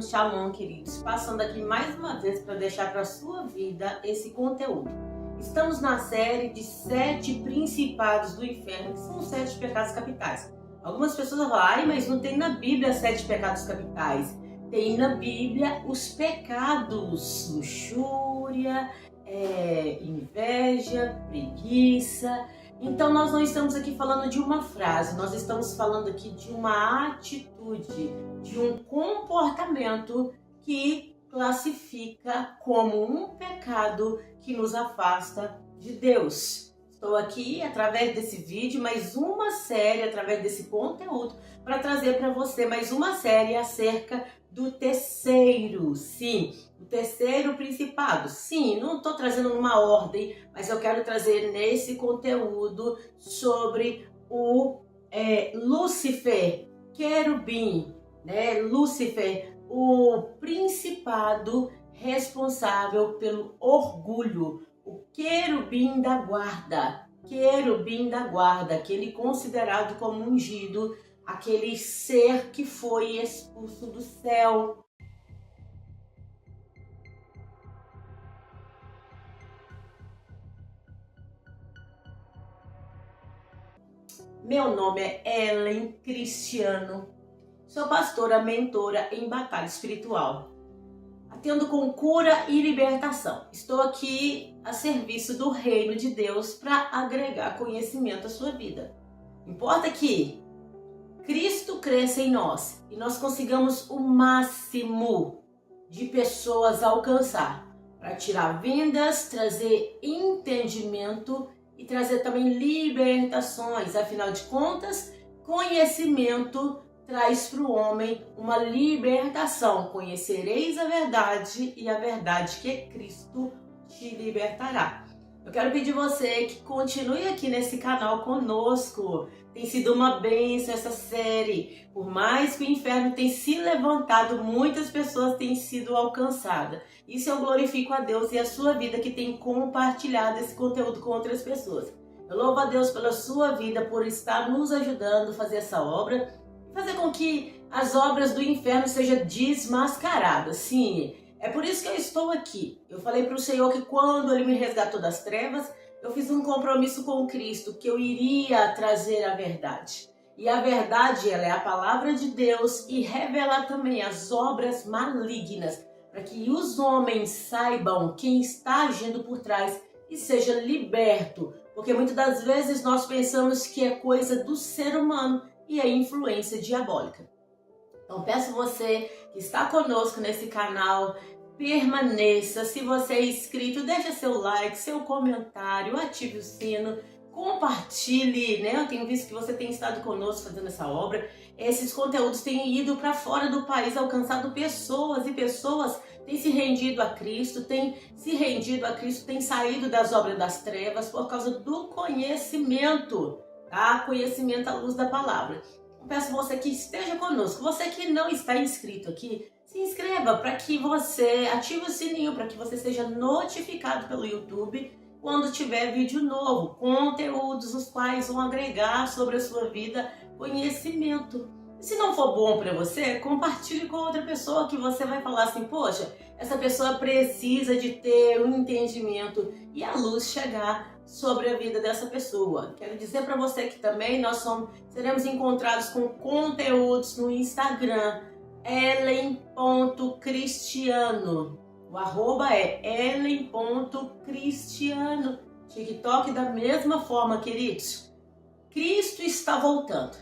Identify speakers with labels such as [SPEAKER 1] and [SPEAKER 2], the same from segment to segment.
[SPEAKER 1] Shalom, queridos. Passando aqui mais uma vez para deixar para a sua vida esse conteúdo. Estamos na série de 7 principados do inferno, que são os 7 pecados capitais. Algumas pessoas vão falar, ai, mas não tem na Bíblia 7 pecados capitais. Tem na Bíblia os pecados, luxúria, inveja, preguiça. Então nós não estamos aqui falando de uma frase, nós estamos falando aqui de uma atitude, de um comportamento que classifica como um pecado que nos afasta de Deus. Estou aqui através desse vídeo, mais uma série, através desse conteúdo, para trazer para você mais uma série acerca do terceiro, sim, o terceiro principado. Sim, não estou trazendo numa ordem, mas eu quero trazer nesse conteúdo sobre o Lúcifer, querubim, né? Lúcifer, o principado responsável pelo orgulho, o querubim da guarda, aquele considerado como ungido, aquele ser que foi expulso do céu. Meu nome é Ellen Cristiano, sou pastora, mentora em batalha espiritual, atendo com cura e libertação. Estou aqui a serviço do reino de Deus para agregar conhecimento à sua vida. Importa que Cristo cresça em nós e nós consigamos o máximo de pessoas a alcançar, para tirar vendas, trazer entendimento e trazer também libertações. Afinal de contas, conhecimento traz para o homem uma libertação. Conhecereis a verdade e a verdade que é Cristo te libertará. Eu quero pedir você que continue aqui nesse canal conosco. Tem sido uma bênção essa série. Por mais que o inferno tenha se levantado, muitas pessoas têm sido alcançadas. Isso eu glorifico a Deus e a sua vida que tem compartilhado esse conteúdo com outras pessoas. Eu louvo a Deus pela sua vida, por estar nos ajudando a fazer essa obra. Fazer com que as obras do inferno sejam desmascaradas. Sim, é por isso que eu estou aqui. Eu falei para o Senhor que quando Ele me resgatou das trevas, eu fiz um compromisso com Cristo, que eu iria trazer a verdade. E a verdade, ela é a palavra de Deus e revelar também as obras malignas, para que os homens saibam quem está agindo por trás e seja liberto. Porque muitas das vezes nós pensamos que é coisa do ser humano e é influência diabólica. Então peço você que está conosco nesse canal, permaneça. Se você é inscrito, deixa seu like, seu comentário, ative o sino, compartilhe, né? Eu tenho visto que você tem estado conosco fazendo essa obra. Esses conteúdos têm ido para fora do país, alcançado pessoas, e pessoas têm se rendido a Cristo, têm saído das obras das trevas por causa do conhecimento, tá? Conhecimento à luz da palavra. Eu peço você que esteja conosco. Você que não está inscrito aqui, se inscreva para que você ative o sininho, para que você seja notificado pelo YouTube quando tiver vídeo novo, conteúdos os quais vão agregar sobre a sua vida conhecimento. E se não for bom para você, compartilhe com outra pessoa que você vai falar assim, poxa, essa pessoa precisa de ter um entendimento e a luz chegar sobre a vida dessa pessoa. Quero dizer para você que também nós seremos encontrados com conteúdos no Instagram, ellen.cristiano. O arroba é ellen.cristiano. TikTok da mesma forma, queridos. Cristo está voltando.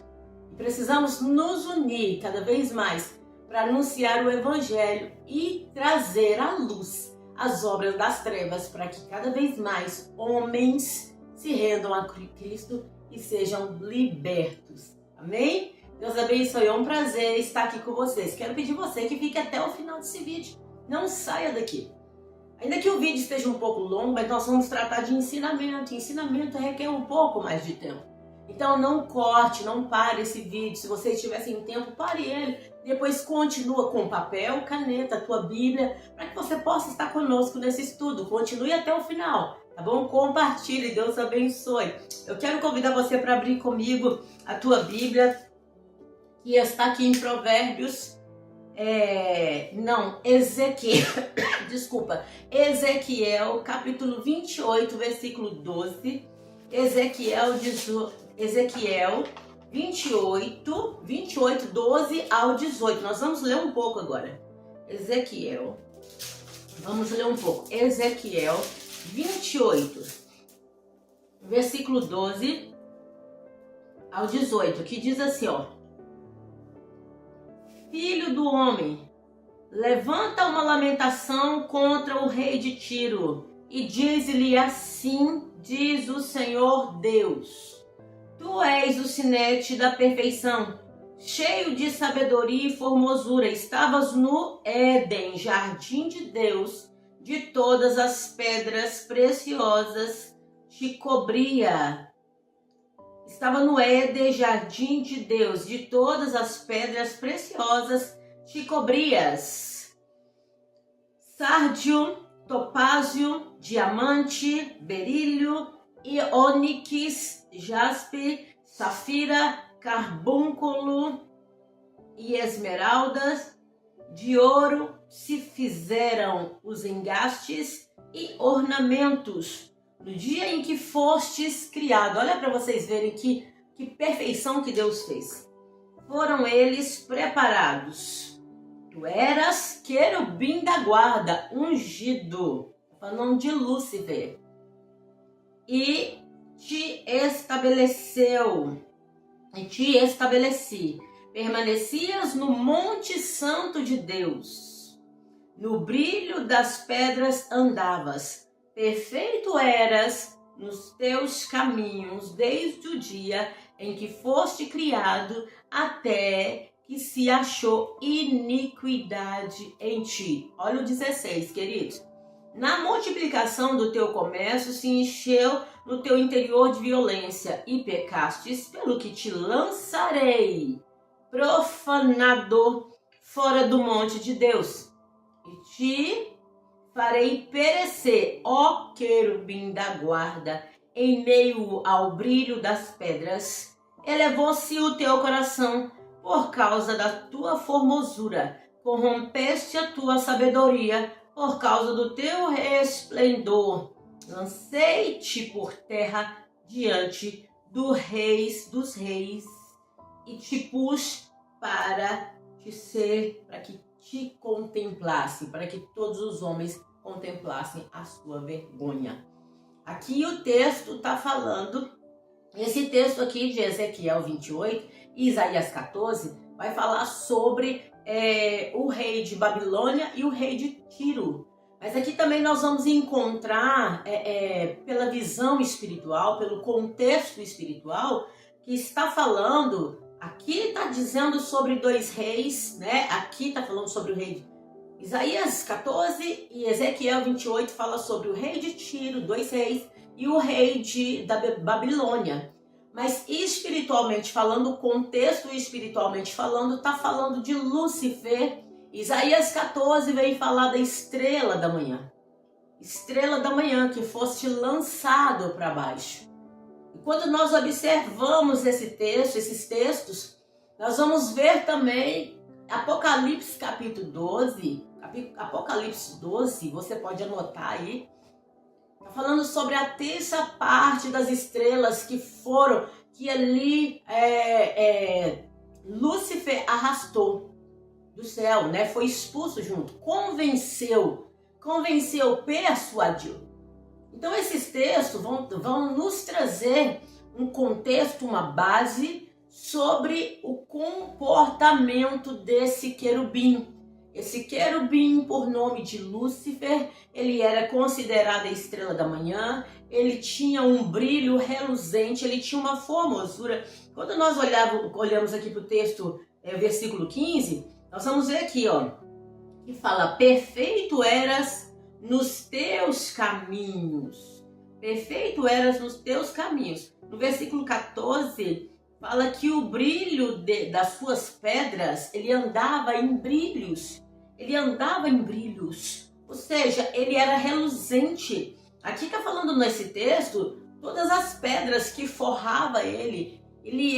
[SPEAKER 1] E precisamos nos unir cada vez mais para anunciar o Evangelho e trazer à luz as obras das trevas, para que cada vez mais homens se rendam a Cristo e sejam libertos. Amém? Deus abençoe, é um prazer estar aqui com vocês. Quero pedir você que fique até o final desse vídeo. Não saia daqui. Ainda que o vídeo esteja um pouco longo, mas nós vamos tratar de ensinamento. Ensinamento requer um pouco mais de tempo. Então não corte, não pare esse vídeo. Se você estiver sem tempo, pare ele. Depois continua com papel, caneta, a tua Bíblia, para que você possa estar conosco nesse estudo. Continue até o final, tá bom? Compartilhe, Deus abençoe. Eu quero convidar você para abrir comigo a tua Bíblia, que está aqui em Provérbios Ezequiel, desculpa, Ezequiel capítulo 28, versículo 12, Ezequiel 28, 12 ao 18, nós vamos ler um pouco agora, vamos ler um pouco, Ezequiel 28, versículo 12 ao 18, que diz assim, Filho do homem, levanta uma lamentação contra o rei de Tiro e diz-lhe assim, diz o Senhor Deus. Tu és o sinete da perfeição, cheio de sabedoria e formosura. Estavas no Éden, jardim de Deus, de todas as pedras preciosas te cobria. Estava no Éden, jardim de Deus, de todas as pedras preciosas te cobrias. Sárdio, topázio, diamante, berílio, ônix, jaspe, safira, carbúnculo e esmeraldas. De ouro se fizeram os engastes e ornamentos. No dia em que fostes criado, olha para vocês verem que perfeição que Deus fez. Foram eles preparados. Tu eras querubim da guarda, ungido, falando de Lúcifer, e te estabeleci. Permanecias no monte santo de Deus. No brilho das pedras andavas. Perfeito eras nos teus caminhos desde o dia em que foste criado até que se achou iniquidade em ti. Olha o 16, queridos. Na multiplicação do teu comércio se encheu no teu interior de violência e pecastes, pelo que te lançarei, profanador, fora do monte de Deus, e te farei perecer, ó querubim da guarda, em meio ao brilho das pedras. Elevou-se o teu coração por causa da tua formosura, corrompeste a tua sabedoria por causa do teu resplendor. Lancei-te por terra diante dos reis e te pus para que te contemplasse, para que todos os homens contemplassem a sua vergonha. Aqui o texto está falando, esse texto aqui de Ezequiel 28 e Isaías 14 vai falar sobre o rei de Babilônia e o rei de Tiro. Mas aqui também nós vamos encontrar, pela visão espiritual, pelo contexto espiritual, que está falando. Aqui está dizendo sobre dois reis, né? Aqui está falando sobre o rei de Isaías 14 e Ezequiel 28 fala sobre o rei de Tiro, dois reis, e o rei da Babilônia. Mas espiritualmente falando, o contexto espiritualmente falando, está falando de Lúcifer. Isaías 14 vem falar da estrela da manhã. Estrela da manhã que fosse lançado para baixo. E quando nós observamos esses textos, nós vamos ver também Apocalipse capítulo 12, Apocalipse 12, você pode anotar aí, está falando sobre a terça parte das estrelas que ali Lúcifer arrastou do céu, né? Foi expulso junto, convenceu, persuadiu. Então esses textos vão nos trazer um contexto, uma base sobre o comportamento desse querubim. Esse querubim, por nome de Lúcifer, ele era considerado a estrela da manhã, ele tinha um brilho reluzente, ele tinha uma formosura. Quando nós olhamos aqui para o texto, versículo 15, nós vamos ver aqui, que fala, perfeito eras nos teus caminhos. Perfeito eras nos teus caminhos. No versículo 14, fala que o brilho das suas pedras, ele andava em brilhos. Ou seja, ele era reluzente. Aqui está falando nesse texto, todas as pedras que forrava ele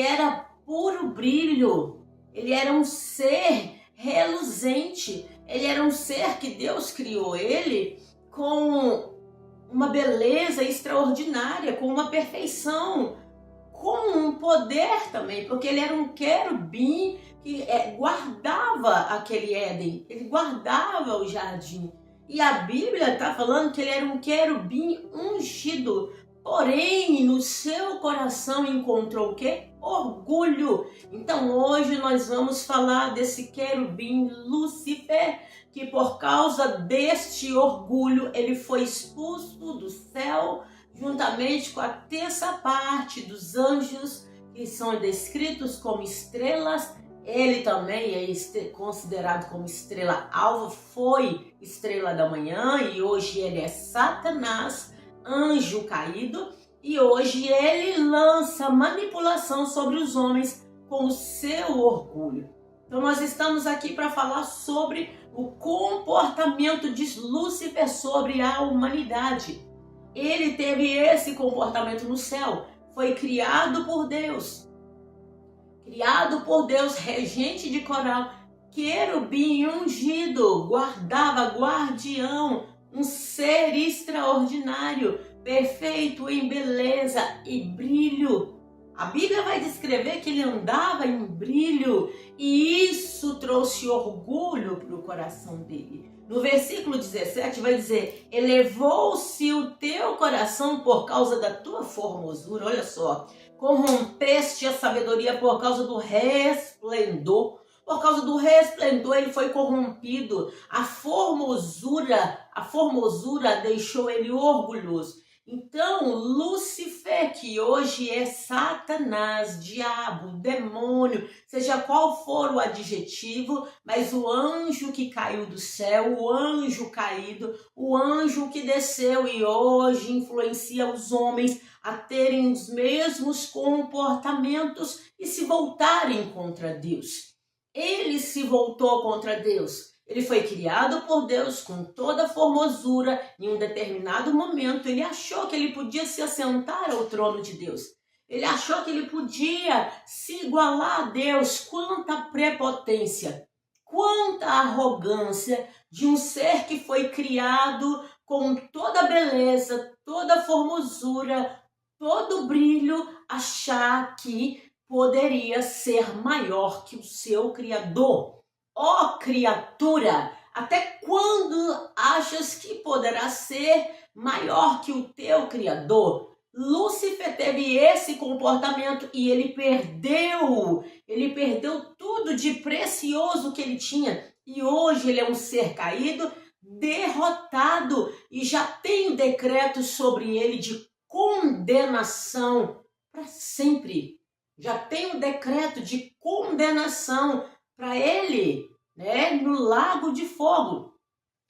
[SPEAKER 1] era puro brilho. Ele era um ser reluzente. Ele era um ser que Deus criou ele com uma beleza extraordinária, com uma perfeição, com um poder também, porque ele era um querubim que guardava aquele Éden, ele guardava o jardim. E a Bíblia está falando que ele era um querubim ungido, porém no seu coração encontrou o quê? Orgulho. Então hoje nós vamos falar desse querubim Lúcifer, que por causa deste orgulho ele foi expulso do céu, juntamente com a terça parte dos anjos, que são descritos como estrelas. Ele também é considerado como estrela alva, foi estrela da manhã, e hoje ele é Satanás, anjo caído, e hoje ele lança manipulação sobre os homens com o seu orgulho. Então nós estamos aqui para falar sobre o comportamento de Lúcifer sobre a humanidade. Ele teve esse comportamento no céu, foi criado por Deus, regente de coral, querubim ungido, guardava, guardião, um ser extraordinário, perfeito em beleza e brilho. A Bíblia vai descrever que ele andava em brilho, e isso trouxe orgulho para o coração dele. No versículo 17 vai dizer: elevou-se o teu coração por causa da tua formosura. Olha só, corrompeste a sabedoria por causa do resplendor. Por causa do resplendor ele foi corrompido. A formosura deixou ele orgulhoso. Então, Lúcifer, que hoje é Satanás, diabo, demônio, seja qual for o adjetivo, mas o anjo que caiu do céu, o anjo caído, o anjo que desceu e hoje influencia os homens a terem os mesmos comportamentos e se voltarem contra Deus. Ele se voltou contra Deus. Ele foi criado por Deus com toda a formosura. Em um determinado momento, ele achou que ele podia se assentar ao trono de Deus. Ele achou que ele podia se igualar a Deus. Quanta prepotência, quanta arrogância de um ser que foi criado com toda a beleza, toda a formosura, todo o brilho, achar que poderia ser maior que o seu Criador. Ó criatura, até quando achas que poderá ser maior que o teu Criador? Lúcifer teve esse comportamento e ele perdeu tudo de precioso que ele tinha. E hoje ele é um ser caído, derrotado, e já tem o decreto sobre ele de condenação para sempre. Já tem o decreto de condenação para ele, no lago de fogo.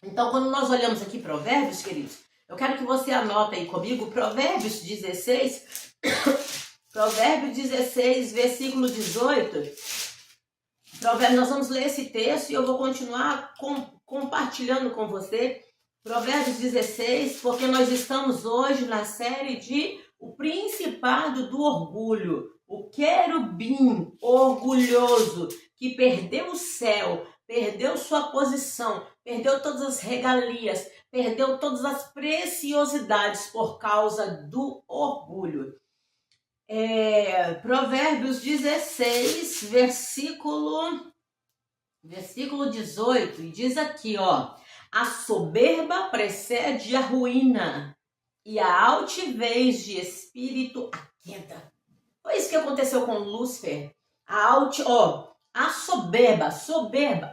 [SPEAKER 1] Então, quando nós olhamos aqui Provérbios, queridos, eu quero que você anote aí comigo Provérbios 16, Provérbios 16, versículo 18. Provérbios, nós vamos ler esse texto e eu vou continuar compartilhando com você Provérbios 16, porque nós estamos hoje na série de O Principado do Orgulho. O querubim orgulhoso que perdeu o céu, perdeu sua posição, perdeu todas as regalias, perdeu todas as preciosidades por causa do orgulho. Provérbios 16, versículo 18, e diz aqui, ó: a soberba precede a ruína, e a altivez de espírito a queda. Foi isso que aconteceu com Lúcifer. A soberba,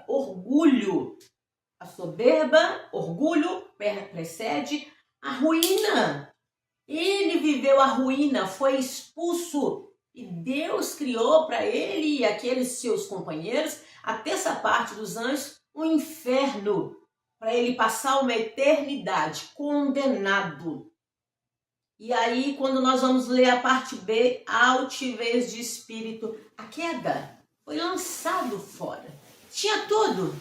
[SPEAKER 1] orgulho. A soberba, orgulho, precede a ruína. Ele viveu a ruína, foi expulso. E Deus criou para ele e aqueles seus companheiros, a terça parte dos anjos, um inferno, para ele passar uma eternidade condenado. E aí, quando nós vamos ler a parte B, a altivez de espírito, a queda, foi lançado fora. Tinha tudo.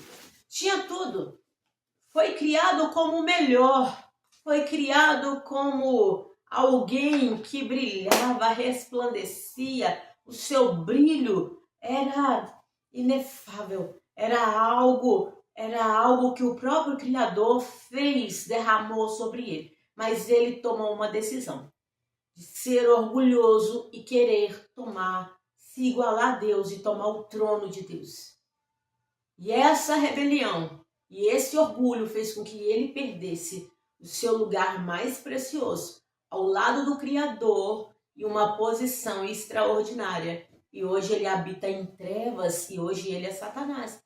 [SPEAKER 1] Foi criado como o melhor. Foi criado como alguém que brilhava, resplandecia. O seu brilho era inefável, era algo que o próprio Criador fez, derramou sobre ele. Mas ele tomou uma decisão de ser orgulhoso e querer se igualar a Deus e tomar o trono de Deus. E essa rebelião e esse orgulho fez com que ele perdesse o seu lugar mais precioso, ao lado do Criador, e uma posição extraordinária. E hoje ele habita em trevas, e hoje ele é Satanás.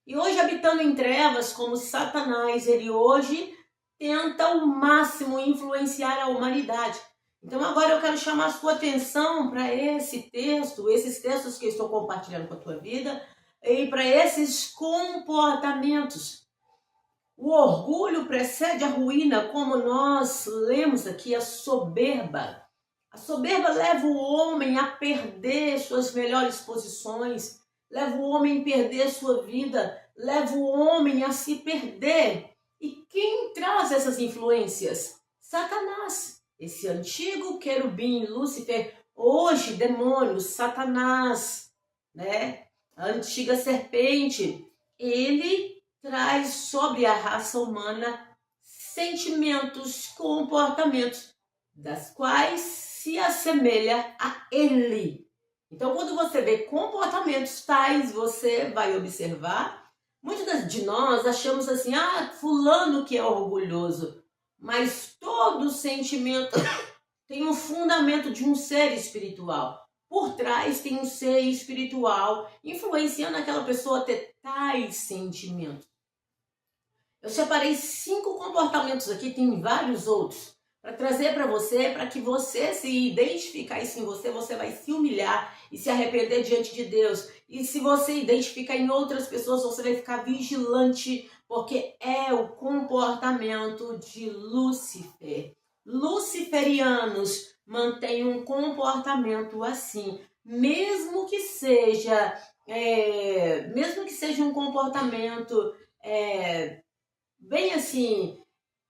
[SPEAKER 1] E hoje, habitando em trevas como Satanás, ele hoje tenta ao máximo influenciar a humanidade. Então agora eu quero chamar a sua atenção para esse texto, esses textos que eu estou compartilhando com a tua vida, e para esses comportamentos. O orgulho precede a ruína, como nós lemos aqui, a soberba. A soberba leva o homem a perder suas melhores posições, leva o homem a perder sua vida, leva o homem a se perder. E quem traz essas influências? Satanás, esse antigo querubim, Lúcifer, hoje demônio, Satanás, né? A antiga serpente, ele traz sobre a raça humana sentimentos, comportamentos, das quais se assemelha a ele. Então, quando você vê comportamentos tais, você vai observar. Muitas de nós achamos assim, fulano que é orgulhoso. Mas todo sentimento tem um fundamento de um ser espiritual. Por trás tem um ser espiritual influenciando aquela pessoa a ter tais sentimentos. Eu separei 5 comportamentos aqui, tem vários outros, para trazer para você, para que você se identificar isso em você, você vai se humilhar e se arrepender diante de Deus. E se você identificar em outras pessoas, você vai ficar vigilante, porque é o comportamento de Lúcifer. Luciferianos mantêm um comportamento assim, mesmo que seja um comportamento bem assim,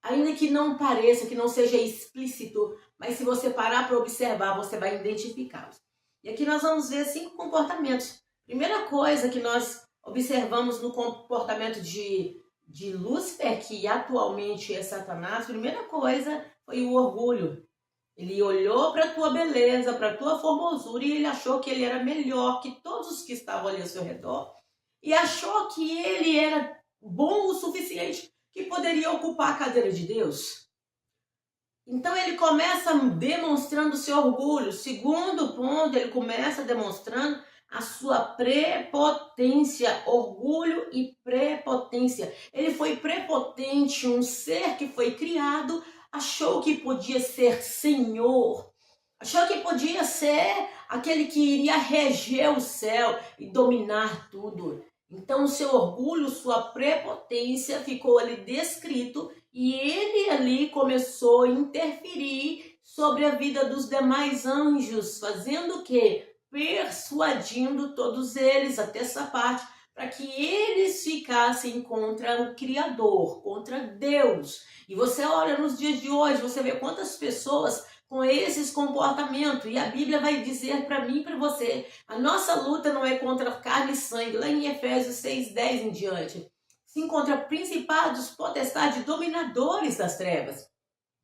[SPEAKER 1] ainda que não pareça, que não seja explícito, mas se você parar para observar, você vai identificá-los. E aqui nós vamos ver 5 comportamentos. Primeira coisa que nós observamos no comportamento de Lúcifer, que atualmente é Satanás, primeira coisa foi o orgulho. Ele olhou para a tua beleza, para a tua formosura, e ele achou que ele era melhor que todos os que estavam ali ao seu redor. E achou que ele era bom o suficiente, que poderia ocupar a cadeira de Deus. Então ele começa demonstrando seu orgulho. Segundo ponto, ele começa demonstrando a sua prepotência, orgulho e prepotência. Ele foi prepotente, um ser que foi criado, achou que podia ser senhor, achou que podia ser aquele que iria reger o céu e dominar tudo. Então, o seu orgulho, sua prepotência ficou ali descrito, e ele ali começou a interferir sobre a vida dos demais anjos, fazendo o quê? Persuadindo todos eles, até essa parte, para que eles ficassem contra o Criador, contra Deus. E você olha nos dias de hoje, você vê quantas pessoas com esses comportamentos, e a Bíblia vai dizer para mim e para você, a nossa luta não é contra carne e sangue, lá em Efésios 6:10 em diante, sim contra principados, potestades, dominadores das trevas.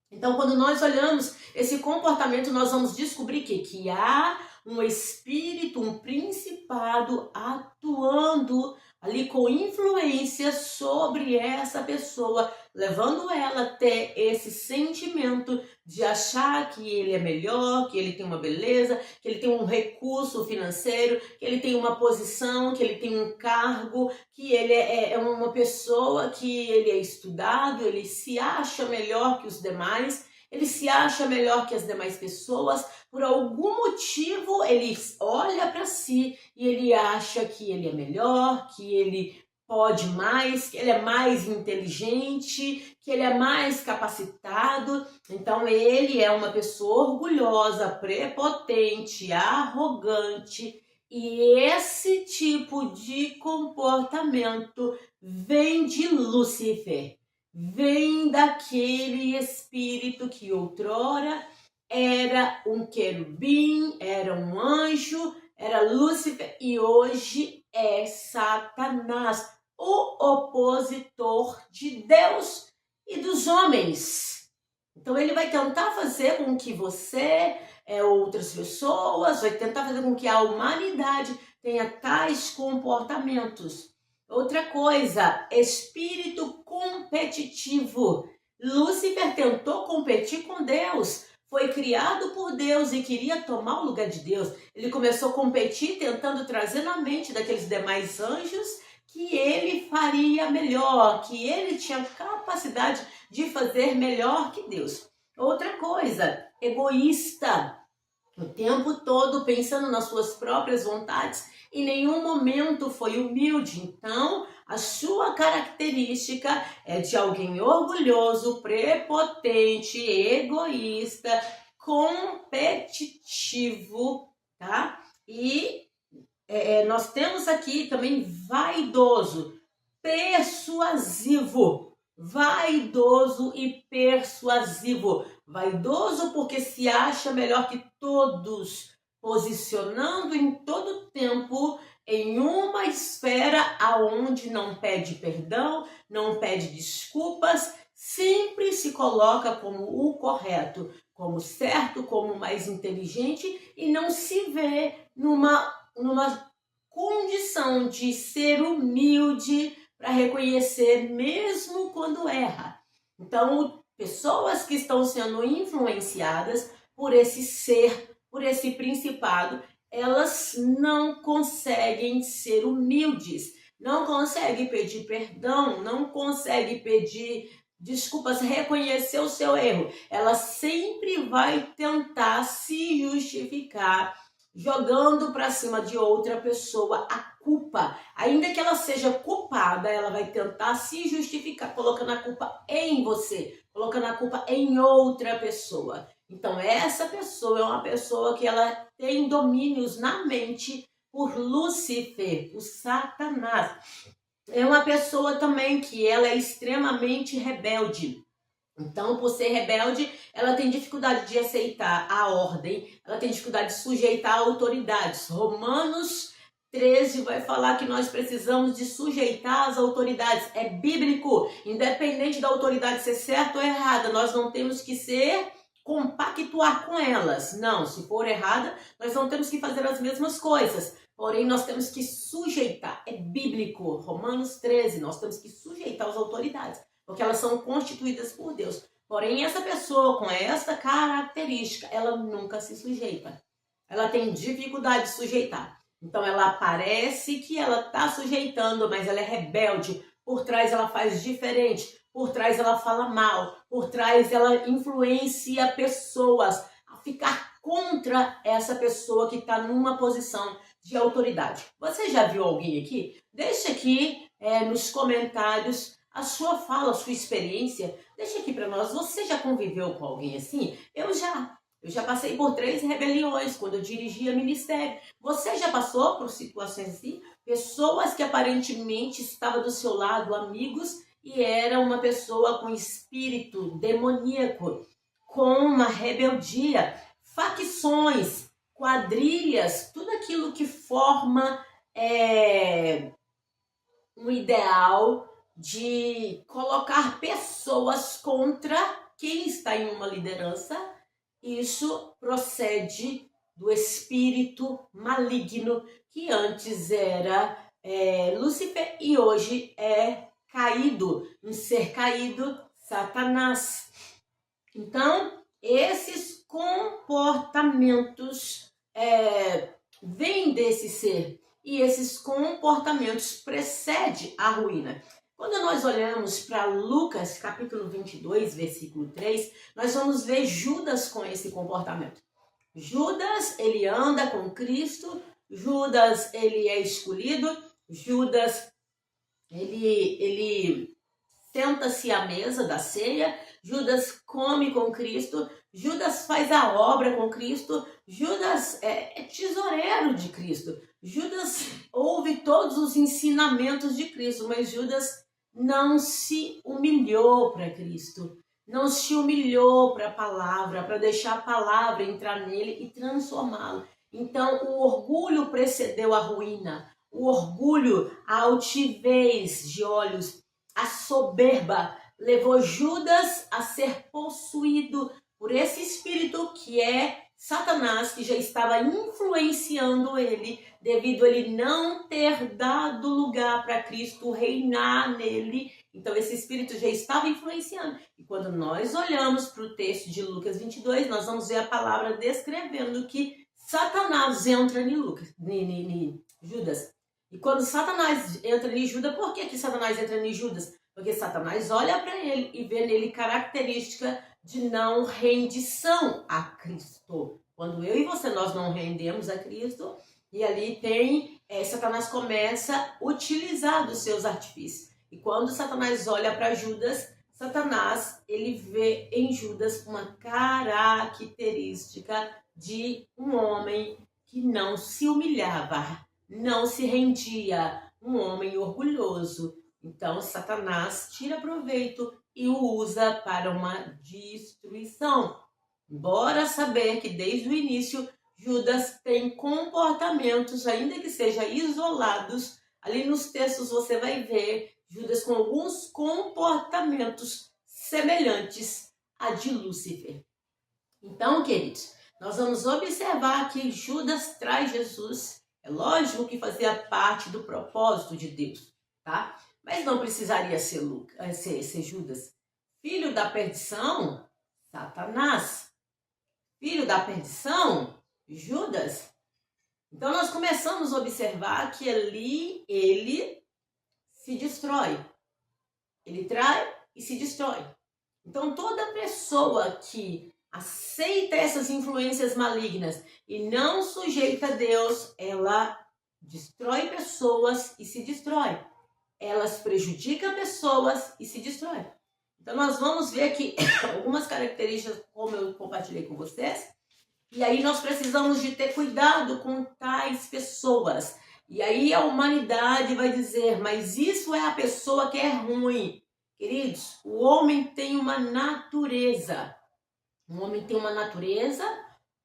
[SPEAKER 1] Então, quando nós olhamos esse comportamento, nós vamos descobrir que há um espírito, um principado atuando ali com influência sobre essa pessoa, levando ela a ter esse sentimento de achar que ele é melhor, que ele tem uma beleza, que ele tem um recurso financeiro, que ele tem uma posição, que ele tem um cargo, que ele é uma pessoa que ele é estudado, ele se acha melhor que os demais, ele se acha melhor que as demais pessoas. Por algum motivo ele olha para si e ele acha que ele é melhor, que ele pode mais, que ele é mais inteligente, que ele é mais capacitado. Então ele é uma pessoa orgulhosa, prepotente, arrogante, e esse tipo de comportamento vem de Lúcifer, vem daquele espírito que outrora era um querubim, era um anjo, era Lúcifer, e hoje é Satanás, o opositor de Deus e dos homens. Então ele vai tentar fazer com que você, outras pessoas, vai tentar fazer com que a humanidade tenha tais comportamentos. Outra coisa, espírito competitivo. Lúcifer tentou competir com Deus, foi criado por Deus e queria tomar o lugar de Deus. Ele começou a competir, tentando trazer na mente daqueles demais anjos que ele faria melhor, que ele tinha capacidade de fazer melhor que Deus. Outra coisa, egoísta, o tempo todo pensando nas suas próprias vontades, em nenhum momento foi humilde. Então, a sua característica é de alguém orgulhoso, prepotente, egoísta, competitivo, tá? E nós temos aqui também vaidoso, persuasivo. Vaidoso e persuasivo. Vaidoso porque se acha melhor que todos, posicionando em todo tempo em uma esfera aonde não pede perdão, não pede desculpas, sempre se coloca como o correto, como certo, como mais inteligente e não se vê numa condição de ser humilde para reconhecer mesmo quando erra. Então, pessoas que estão sendo influenciadas por esse ser, por esse principado, elas não conseguem ser humildes, não conseguem pedir perdão, não conseguem pedir desculpas, reconhecer o seu erro. Ela sempre vai tentar se justificar, jogando para cima de outra pessoa a culpa. Ainda que ela seja culpada, ela vai tentar se justificar, colocando a culpa em você, colocando a culpa em outra pessoa. Então, essa pessoa é uma pessoa que ela tem domínios na mente por Lúcifer, por Satanás. É uma pessoa também que ela é extremamente rebelde. Então, por ser rebelde, ela tem dificuldade de aceitar a ordem, ela tem dificuldade de sujeitar autoridades. Romanos 13 vai falar que nós precisamos de sujeitar as autoridades. É bíblico, independente da autoridade ser certa ou errada, nós não temos que compactuar com elas. Não, se for errada, nós não temos que fazer as mesmas coisas. Porém, nós temos que sujeitar. É bíblico, Romanos 13, nós temos que sujeitar as autoridades, porque elas são constituídas por Deus. Porém, essa pessoa com essa característica, ela nunca se sujeita. Ela tem dificuldade de sujeitar. Então, ela parece que ela está sujeitando, mas ela é rebelde. Por trás, ela faz diferente. Por trás, ela fala mal. Por trás, ela influencia pessoas a ficar contra essa pessoa que está numa posição de autoridade. Você já viu alguém aqui? Deixa aqui nos comentários a sua fala, a sua experiência. Deixa aqui para nós. Você já conviveu com alguém assim? Eu já passei por 3 rebeliões quando eu dirigia ministério. Você já passou por situações assim? Pessoas que aparentemente estavam do seu lado, amigos, e era uma pessoa com espírito demoníaco, com uma rebeldia, facções, quadrilhas, tudo aquilo que forma um ideal de colocar pessoas contra quem está em uma liderança. Isso procede do espírito maligno que antes era Lúcifer e hoje é caído, um ser caído, Satanás. Então, esses comportamentos vêm desse ser e esses comportamentos precedem a ruína. Quando nós olhamos para Lucas, capítulo 22, versículo 3, nós vamos ver Judas com esse comportamento. Judas, ele anda com Cristo, Judas, ele é escolhido, Judas, ele senta-se à mesa da ceia, Judas come com Cristo, Judas faz a obra com Cristo, Judas é tesoureiro de Cristo, Judas ouve todos os ensinamentos de Cristo, mas Judas não se humilhou para Cristo, não se humilhou para a palavra, para deixar a palavra entrar nele e transformá-lo. Então, o orgulho precedeu a ruína, o orgulho, a altivez de olhos, a soberba levou Judas a ser possuído por esse espírito que é Satanás, que já estava influenciando ele, devido a ele não ter dado lugar para Cristo reinar nele. Então esse espírito já estava influenciando. E quando nós olhamos para o texto de Lucas 22, nós vamos ver a palavra descrevendo que Satanás entra em Judas. E quando Satanás entra em Judas, por que Satanás entra em Judas? Porque Satanás olha para ele e vê nele característica de não rendição a Cristo. Quando eu e você, nós não rendemos a Cristo, e ali Satanás começa a utilizar dos seus artifícios. E quando Satanás olha para Judas, Satanás, ele vê em Judas uma característica de um homem que não se humilhava, não se rendia, um homem orgulhoso. Então, Satanás tira proveito e o usa para uma destruição. Bora saber que desde o início, Judas tem comportamentos, ainda que sejam isolados. Ali nos textos você vai ver Judas com alguns comportamentos semelhantes a de Lúcifer. Então, queridos, nós vamos observar que Judas traz Jesus. É lógico que fazia parte do propósito de Deus, tá? Mas não precisaria ser Judas. Filho da perdição, Satanás. Filho da perdição, Judas. Então nós começamos a observar que ali ele se destrói. Ele trai e se destrói. Então toda pessoa que aceita essas influências malignas e não sujeita a Deus, ela destrói pessoas e se destrói. Elas prejudicam pessoas e se destrói. Então nós vamos ver aqui algumas características, como eu compartilhei com vocês, e aí nós precisamos de ter cuidado com tais pessoas. E aí a humanidade vai dizer, mas isso é a pessoa que é ruim. Queridos, o homem tem uma natureza. O homem tem uma natureza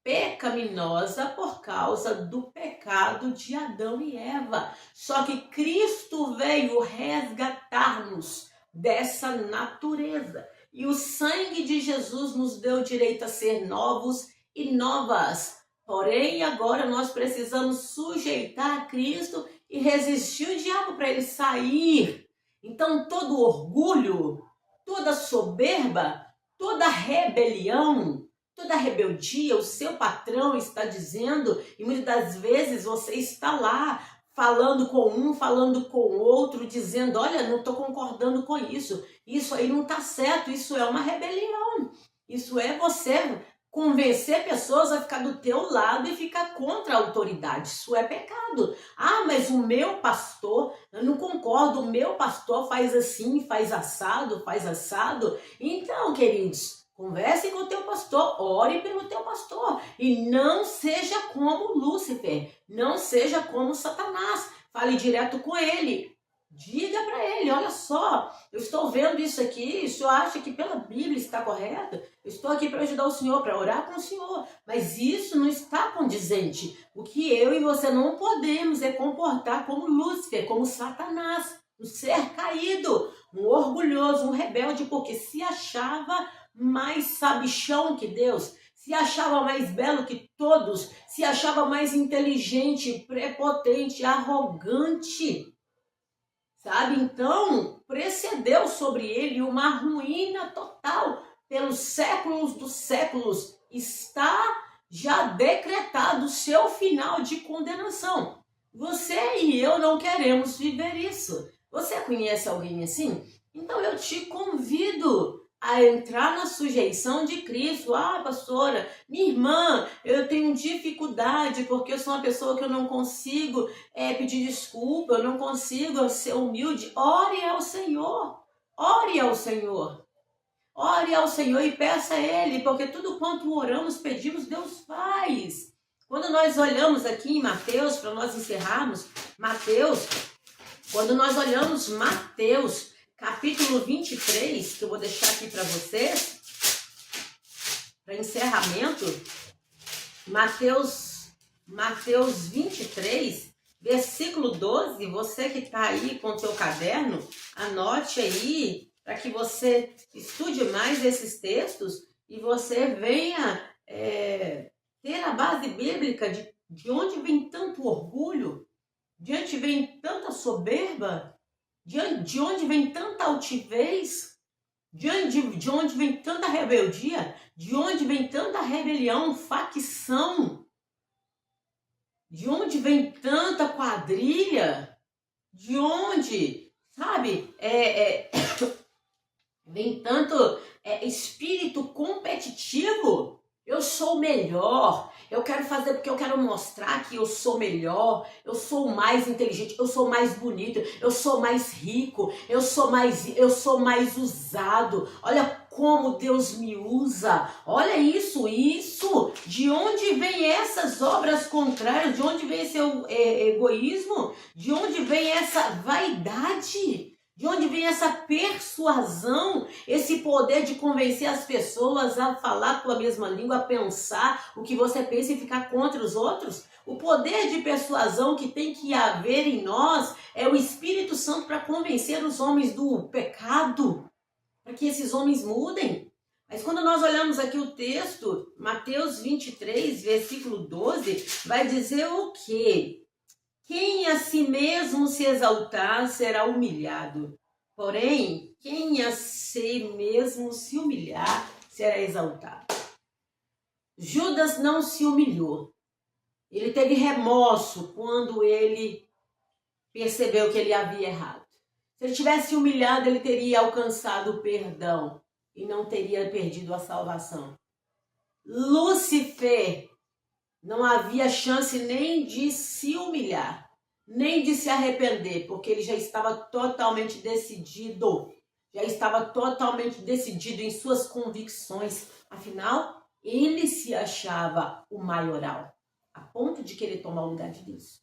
[SPEAKER 1] pecaminosa por causa do pecado de Adão e Eva. Só que Cristo veio resgatar-nos dessa natureza. E o sangue de Jesus nos deu direito a ser novos e novas. Porém, agora nós precisamos sujeitar a Cristo e resistir o diabo para ele sair. Então, todo orgulho, toda soberba, toda rebelião, toda rebeldia, o seu patrão está dizendo, e muitas das vezes você está lá falando com um, falando com o outro, dizendo, olha, não estou concordando com isso, isso aí não está certo, isso é uma rebelião, isso é você convencer pessoas a ficar do teu lado e ficar contra a autoridade, isso é pecado. Ah, mas o meu pastor, eu não concordo, o meu pastor faz assim, faz assado. Então, queridos, converse com o teu pastor, ore pelo teu pastor e não seja como Lúcifer, não seja como Satanás, fale direto com ele. Diga para ele, olha só, eu estou vendo isso aqui, o senhor acha que pela Bíblia está correto? Eu estou aqui para ajudar o senhor, para orar com o senhor, mas isso não está condizente. O que eu e você não podemos é comportar como Lúcifer, como Satanás, um ser caído, um orgulhoso, um rebelde, porque se achava mais sabichão que Deus, se achava mais belo que todos, se achava mais inteligente, prepotente, arrogante. Sabe? Então, precedeu sobre ele uma ruína total. Pelos séculos dos séculos, está já decretado o seu final de condenação. Você e eu não queremos viver isso. Você conhece alguém assim? Então eu te convido a entrar na sujeição de Cristo. Ah, pastora, minha irmã, eu tenho dificuldade porque eu sou uma pessoa que eu não consigo pedir desculpa, eu não consigo ser humilde. Ore ao Senhor, ore ao Senhor. Ore ao Senhor e peça a Ele, porque tudo quanto oramos, pedimos, Deus faz. Quando nós olhamos aqui em Mateus, para nós encerrarmos, quando nós olhamos Mateus, capítulo 23, que eu vou deixar aqui para vocês, para encerramento, Mateus 23, versículo 12, você que está aí com o seu caderno, anote aí para que você estude mais esses textos e você venha ter a base bíblica de onde vem tanto orgulho, de onde vem tanta soberba, de onde vem tanta altivez, de onde vem tanta rebeldia, de onde vem tanta rebelião, facção, de onde vem tanta quadrilha, de onde, sabe, vem tanto espírito competitivo. Eu sou o melhor, eu quero fazer porque eu quero mostrar que eu sou melhor, eu sou mais inteligente, eu sou mais bonito, eu sou mais rico, eu sou mais usado. Olha como Deus me usa. Olha isso. De onde vem essas obras contrárias? De onde vem esse egoísmo? De onde vem essa vaidade? De onde vem essa persuasão, esse poder de convencer as pessoas a falar a tua mesma língua, a pensar o que você pensa e ficar contra os outros? O poder de persuasão que tem que haver em nós é o Espírito Santo para convencer os homens do pecado, para que esses homens mudem. Mas quando nós olhamos aqui o texto, Mateus 23, versículo 12, vai dizer o quê? Quem a si mesmo se exaltar será humilhado, porém, quem a si mesmo se humilhar será exaltado. Judas não se humilhou. Ele teve remorso quando ele percebeu que ele havia errado. Se ele tivesse humilhado, ele teria alcançado o perdão e não teria perdido a salvação. Lúcifer não havia chance nem de se humilhar, nem de se arrepender, porque ele já estava totalmente decidido. Em suas convicções. Afinal, ele se achava o maioral, a ponto de querer tomar o lugar de Deus.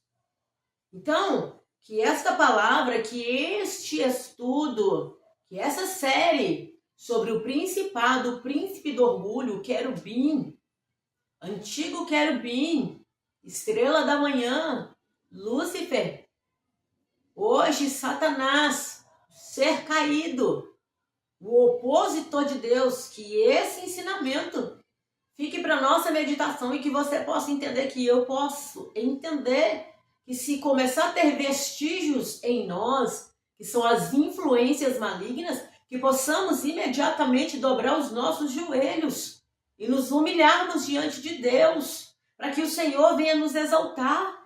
[SPEAKER 1] Então, que esta palavra, que este estudo, que essa série sobre o principado, o príncipe do orgulho, o querubim, antigo querubim, estrela da manhã, Lúcifer, hoje Satanás, ser caído, o opositor de Deus, que esse ensinamento fique para nossa meditação e que você possa entender, que eu posso entender, que se começar a ter vestígios em nós, que são as influências malignas, que possamos imediatamente dobrar os nossos joelhos e nos humilharmos diante de Deus, para que o Senhor venha nos exaltar.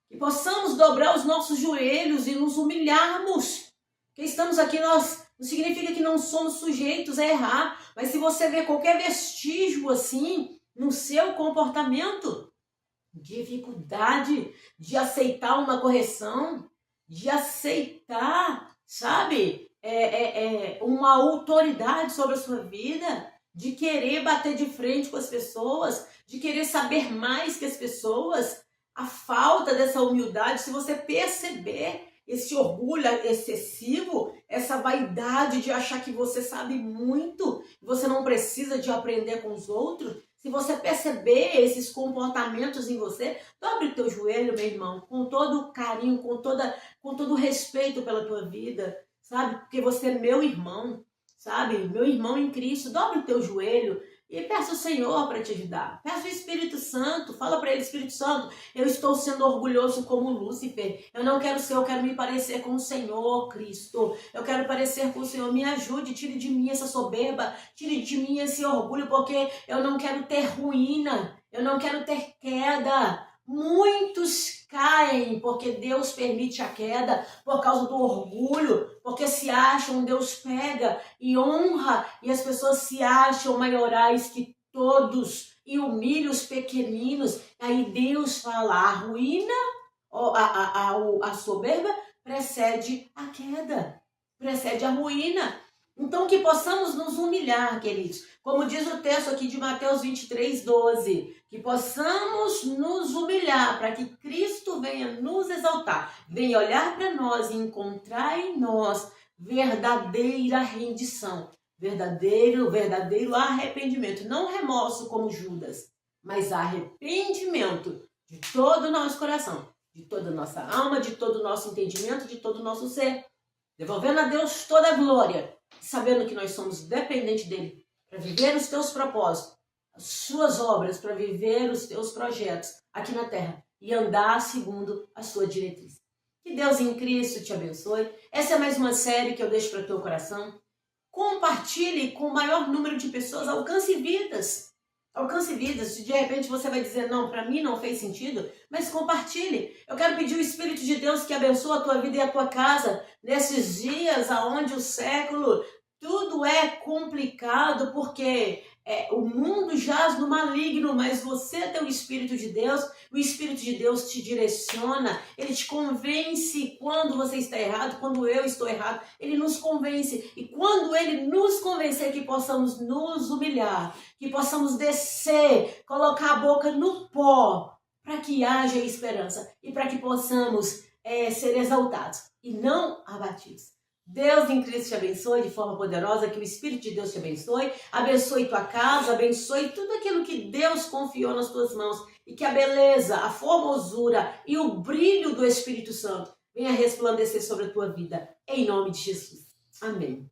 [SPEAKER 1] Que possamos dobrar os nossos joelhos e nos humilharmos. Que estamos aqui, nós não significa que não somos sujeitos a errar, mas se você vê qualquer vestígio assim no seu comportamento, dificuldade de aceitar uma correção, de aceitar, sabe, uma autoridade sobre a sua vida, de querer bater de frente com as pessoas, de querer saber mais que as pessoas, a falta dessa humildade, se você perceber esse orgulho excessivo, essa vaidade de achar que você sabe muito, você não precisa de aprender com os outros, se você perceber esses comportamentos em você, dobre o teu joelho, meu irmão, com todo carinho, com todo respeito pela tua vida, sabe? Porque você é meu irmão, sabe? Meu irmão em Cristo, dobre o teu joelho e peça o Senhor para te ajudar. Peça o Espírito Santo, fala para ele: Espírito Santo, eu estou sendo orgulhoso como Lúcifer. Eu não quero ser, eu quero me parecer com o Senhor, Cristo. Eu quero parecer com o Senhor. Me ajude, tire de mim essa soberba, tire de mim esse orgulho, porque eu não quero ter ruína, eu não quero ter queda. Muitos caem porque Deus permite a queda por causa do orgulho, porque se acham, Deus pega e honra, e as pessoas se acham maiorais que todos e humilha os pequeninos. Aí Deus fala: a ruína, a soberba precede a queda, precede a ruína. Então que possamos nos humilhar, queridos, como diz o texto aqui de Mateus 23, 12, que possamos nos humilhar para que Cristo venha nos exaltar, venha olhar para nós e encontrar em nós verdadeira rendição, verdadeiro arrependimento, não remorso como Judas, mas arrependimento de todo o nosso coração, de toda a nossa alma, de todo o nosso entendimento, de todo o nosso ser. Devolvendo a Deus toda a glória, sabendo que nós somos dependentes dele para viver os teus propósitos, as suas obras, para viver os teus projetos aqui na terra e andar segundo a sua diretriz. Que Deus em Cristo te abençoe. Essa é mais uma série que eu deixo para o teu coração. Compartilhe com o maior número de pessoas, alcance vidas. Alcance vidas. Se de repente você vai dizer, não, para mim não fez sentido, mas compartilhe. Eu quero pedir o Espírito de Deus que abençoe a tua vida e a tua casa nesses dias onde o século tudo é complicado, porque o mundo jaz no maligno, mas você tem o Espírito de Deus, o Espírito de Deus te direciona, ele te convence quando você está errado, quando eu estou errado, ele nos convence, e quando ele nos convencer que possamos nos humilhar, que possamos descer, colocar a boca no pó, para que haja esperança, e para que possamos ser exaltados, e não abatidos. Deus em Cristo te abençoe de forma poderosa, que o Espírito de Deus te abençoe tua casa, abençoe tudo aquilo que Deus confiou nas tuas mãos e que a beleza, a formosura e o brilho do Espírito Santo venha resplandecer sobre a tua vida, em nome de Jesus. Amém.